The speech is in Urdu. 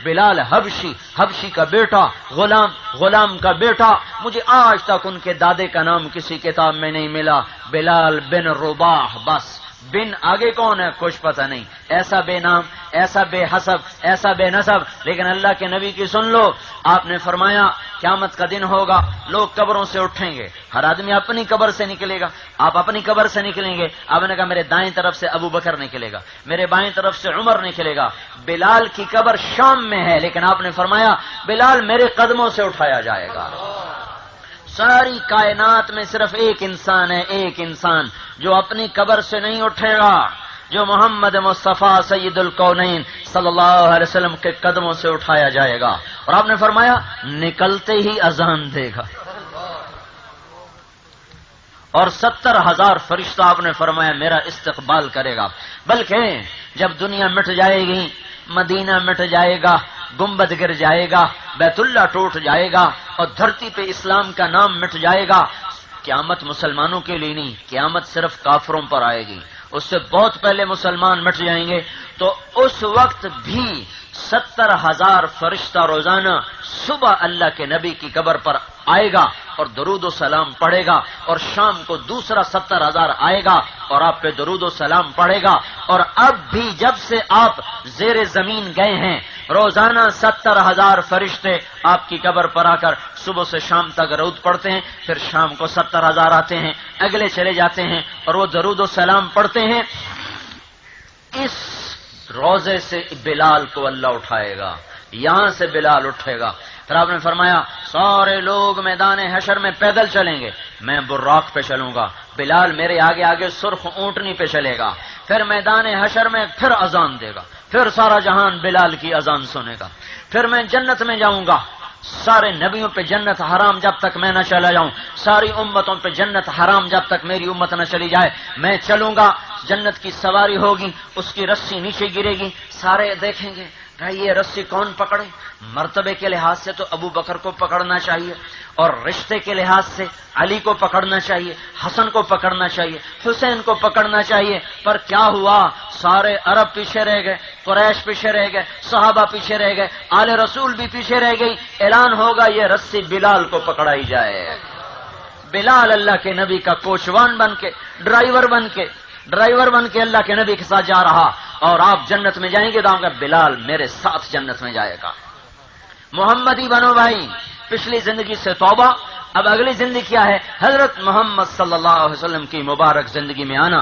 بلال حبشی کا بیٹا، غلام کا بیٹا، مجھے آج تک ان کے دادے کا نام کسی کتاب میں نہیں ملا، بلال بن رباح، بس بن آگے کون ہے کچھ پتہ نہیں، ایسا بے نام، ایسا بے حسب، ایسا بے نسب۔ لیکن اللہ کے نبی کی سن لو، آپ نے فرمایا قیامت کا دن ہوگا، لوگ قبروں سے اٹھیں گے، ہر آدمی اپنی قبر سے نکلے گا، آپ اپنی قبر سے نکلیں گے۔ آپ نے کہا میرے دائیں طرف سے ابو بکر نکلے گا، میرے بائیں طرف سے عمر نکلے گا، بلال کی قبر شام میں ہے، لیکن آپ نے فرمایا بلال میرے قدموں سے اٹھایا جائے گا۔ ساری کائنات میں صرف ایک انسان ہے، ایک انسان جو اپنی قبر سے نہیں اٹھے گا، جو محمد مصطفیٰ سید الکونین صلی اللہ علیہ وسلم کے قدموں سے اٹھایا جائے گا، اور آپ نے فرمایا نکلتے ہی اذان دے گا، اور 70,000 فرشتہ آپ نے فرمایا میرا استقبال کرے گا۔ بلکہ جب دنیا مٹ جائے گی، مدینہ مٹ جائے گا، گنبد گر جائے گا، بیت اللہ ٹوٹ جائے گا، اور دھرتی پہ اسلام کا نام مٹ جائے گا، قیامت مسلمانوں کے لیے نہیں، قیامت صرف کافروں پر آئے گی، اس سے بہت پہلے مسلمان مٹ جائیں گے۔ تو اس وقت بھی 70,000 فرشتہ روزانہ صبح اللہ کے نبی کی قبر پر آئے گا اور درود و سلام پڑھے گا، اور شام کو دوسرا 70,000 آئے گا اور آپ پہ درود و سلام پڑھے گا۔ اور اب بھی جب سے آپ زیر زمین گئے ہیں، روزانہ 70,000 فرشتے آپ کی قبر پر آ کر صبح سے شام تک درود پڑھتے ہیں، پھر شام کو 70,000 آتے ہیں، اگلے چلے جاتے ہیں اور وہ درود و سلام پڑھتے ہیں۔ اس روزے سے بلال کو اللہ اٹھائے گا، یہاں سے بلال اٹھے گا۔ پھر آپ نے فرمایا سارے لوگ میدان حشر میں پیدل چلیں گے، میں براق پہ چلوں گا، بلال میرے آگے آگے سرخ اونٹنی پہ چلے گا، پھر میدان حشر میں پھر اذان دے گا، پھر سارا جہان بلال کی اذان سنے گا، پھر میں جنت میں جاؤں گا، سارے نبیوں پہ جنت حرام جب تک میں نہ چلا جاؤں، ساری امتوں پہ جنت حرام جب تک میری امت نہ چلی جائے، میں چلوں گا، جنت کی سواری ہوگی، اس کی رسی نیچے گرے گی، سارے دیکھیں گے بھائی یہ رسی کون پکڑے؟ مرتبے کے لحاظ سے تو ابو بکر کو پکڑنا چاہیے، اور رشتے کے لحاظ سے علی کو پکڑنا چاہیے، حسن کو پکڑنا چاہیے، حسین کو پکڑنا چاہیے، پر کیا ہوا؟ سارے عرب پیچھے رہ گئے، قریش پیچھے رہ گئے، صحابہ پیچھے رہ گئے، آل رسول بھی پیچھے رہ گئی۔ اعلان ہوگا یہ رسی بلال کو پکڑائی جائے۔ بلال اللہ کے نبی کا کوچوان بن کے، ڈرائیور بن کے اللہ کے نبی کے ساتھ جا رہا، اور آپ جنت میں جائیں گے تو آپ کا بلال میرے ساتھ جنت میں جائے گا۔ محمدی بنو بھائی، پچھلی زندگی سے توبہ، اب اگلی زندگی کیا ہے؟ حضرت محمد صلی اللہ علیہ وسلم کی مبارک زندگی میں آنا۔